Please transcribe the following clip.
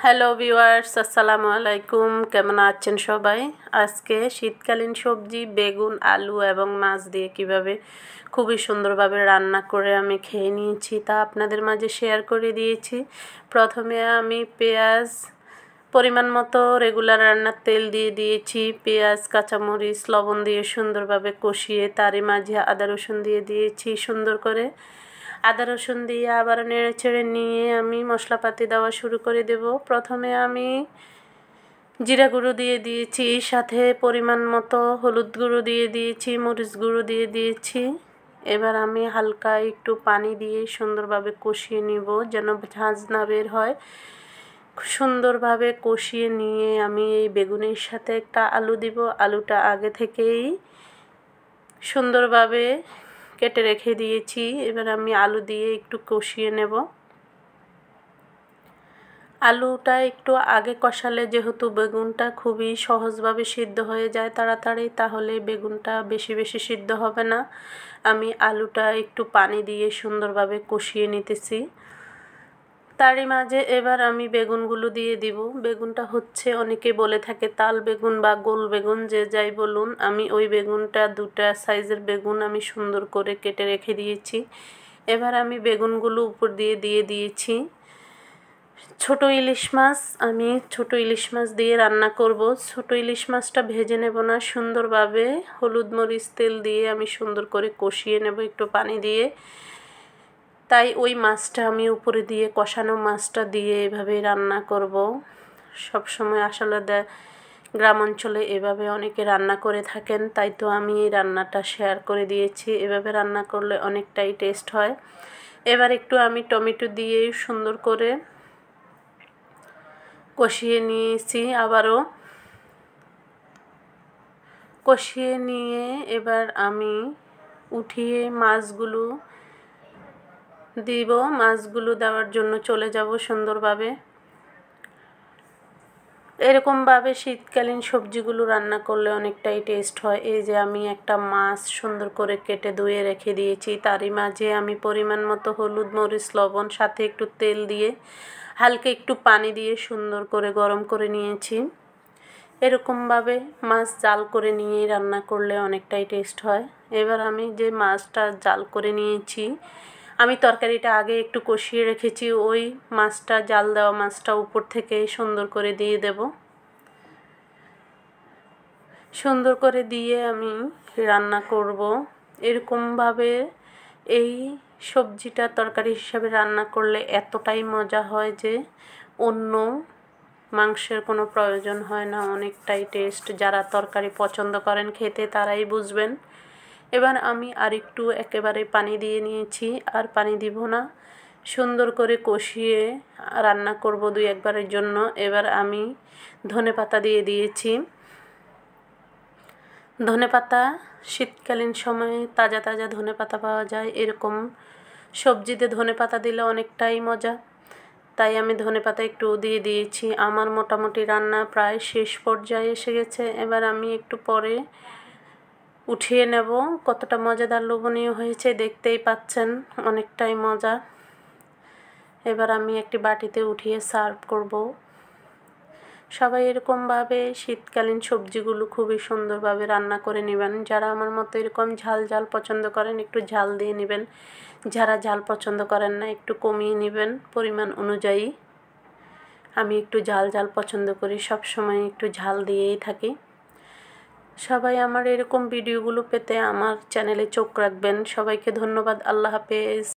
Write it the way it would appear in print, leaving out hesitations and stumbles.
Hello viewers, আসসালামু আলাইকুম। কেমন আছেন সবাই? আজকে শীতকালীন সবজি বেগুন, আলু এবং মাছ দিয়ে কিভাবে খুবই সুন্দরভাবে রান্না করে আমি খেয়ে নিয়েছি তা আপনাদের মাঝে শেয়ার করে দিয়েছি। প্রথমে আমি পেঁয়াজ পরিমাণ মতো রেগুলার রান্নার তেল দিয়ে দিয়েছি। পেঁয়াজ, কাঁচামরিচ, লবণ দিয়ে সুন্দরভাবে কষিয়ে তারই মাঝে আদা রসুন দিয়ে দিয়েছি সুন্দর করে। আদা রসুন দিয়ে আবার নেড়েচেড়ে নিয়ে আমি মশলাপাতি দেওয়া শুরু করে দেব। প্রথমে আমি জিরা গুঁড়ো দিয়ে দিয়েছি, সাথে পরিমাণ মতো হলুদ গুঁড়ো দিয়ে দিয়েছি, মরিচ গুঁড়ো দিয়ে দিয়েছি। এবার আমি হালকা একটু পানি দিয়ে সুন্দরভাবে কষিয়ে নিব যেন ঝাঁঝ না বের হয়। সুন্দরভাবে কষিয়ে নিয়ে আমি এই বেগুনের সাথে একটা আলু দিব। আলুটা আগে থেকেই সুন্দরভাবে কেটে রেখে দিয়েছি। এবার আমি আলু দিয়ে একটু কষিয়ে নেব। আলুটা একটু আগে কষালে যেহেতু বেগুনটা খুবই সহজভাবে সিদ্ধ হয়ে যায় তাড়াতাড়ি, তাহলে বেগুনটা বেশি বেশি সিদ্ধ হবে না। আমি আলুটা একটু পানি দিয়ে সুন্দরভাবে কষিয়ে নিতেছি। তারই মাঝে এবার আমি বেগুনগুলো দিয়ে দিব। বেগুনটা হচ্ছে অনেকে বলে থাকে তাল বেগুন বা গোল বেগুন, যে যাই বলুন। আমি ওই বেগুনটা দুটা সাইজের বেগুন আমি সুন্দর করে কেটে রেখে দিয়েছি। এবার আমি বেগুনগুলো উপর দিয়ে দিয়েছি ছোট ইলিশ মাছ। আমি ছোট ইলিশ মাছ দিয়ে রান্না করব। ছোট ইলিশ মাছটা ভেজে নেব না, সুন্দরভাবে হলুদ মরিচ তেল দিয়ে আমি সুন্দর করে কষিয়ে নেব একটু পানি দিয়ে। তাই ওই মাছটা আমি উপরে দিয়ে কষানো মাছটা দিয়ে এভাবে রান্না করব। সব সময় আসলে গ্রাম অঞ্চলে এভাবে অনেকে রান্না করে থাকেন, তাই তো আমি এই রান্নাটা শেয়ার করে দিয়েছি। এভাবে রান্না করলে অনেকটাই টেস্ট হয়। এবার একটু আমি টমেটো দিয়ে সুন্দর করে কষিয়ে নিয়েছি। আবারও কষিয়ে নিয়ে এবার আমি উঠিয়ে মাছগুলো দিব। মাছগুলো দেওয়ার জন্য চলে যাব সুন্দরভাবে। এরকমভাবে শীতকালীন সবজিগুলো রান্না করলে অনেকটাই টেস্ট হয়। এই যে আমি একটা মাছ সুন্দর করে কেটে ধুয়ে রেখে দিয়েছি, তারই মাঝে আমি পরিমাণ মতো হলুদ মরিচ লবণ সাথে একটু তেল দিয়ে হালকা একটু পানি দিয়ে সুন্দর করে গরম করে নিয়েছি। এরকমভাবে মাছ জাল করে নিয়ে রান্না করলে অনেকটাই টেস্ট হয়। এবার আমি যে মাছটা জাল করে নিয়েছি, আমি তরকারিটা আগে একটু কষিয়ে রেখেছি, ওই মাছটা জাল দেওয়া মাছটা উপর থেকে সুন্দর করে দিয়ে দেব। সুন্দর করে দিয়ে আমি রান্না করব। এরকমভাবে এই সবজিটা তরকারি হিসাবে রান্না করলে এতটাই মজা হয় যে অন্য মাংসের কোনো প্রয়োজন হয় না, অনেকটাই টেস্ট। যারা তরকারি পছন্দ করেন খেতে তারাই বুঝবেন। এবার আমি আরেকটু একেবারে পানি দিয়ে নিয়েছি, আর পানি দিব না। সুন্দর করে কষিয়ে রান্না করব 2-1 বারের জন্য। এবার আমি ধনেপাতা দিয়ে দিয়েছি। ধনেপাতা শীতকালীন সময়ে তাজা তাজা ধনেপাতা পাওয়া যায়, এরকম সবজিতে ধনেপাতা দিলে অনেকটাই মজা, তাই আমি ধনেপাতা একটু দিয়ে দিয়েছি। আমার মোটামুটি রান্না প্রায় শেষ পর্যায়ে এসে গেছে। এবার আমি একটু পরে উঠিয়ে নেব। কতটা মজাদার লোভনীয় হয়েছে দেখতেই পাচ্ছেন, অনেকটাই মজা। এবার আমি একটি বাটিতে উঠিয়ে সার্ভ করব। সবাই এরকমভাবে শীতকালীন সবজিগুলো খুবই সুন্দরভাবে রান্না করে নেবেন। যারা আমার মতো এরকম ঝাল ঝাল পছন্দ করেন একটু ঝাল দিয়ে নেবেন, যারা ঝাল পছন্দ করেন না একটু কমিয়ে নেবেন পরিমাণ অনুযায়ী। আমি একটু ঝাল ঝাল পছন্দ করি, সব সময় একটু ঝাল দিয়েই থাকি। সবাই আমার এরকম ভিডিওগুলো পেতে আমার চ্যানেলে চোখ রাখবেন। সবাইকে ধন্যবাদ। আল্লাহ হাফেজ।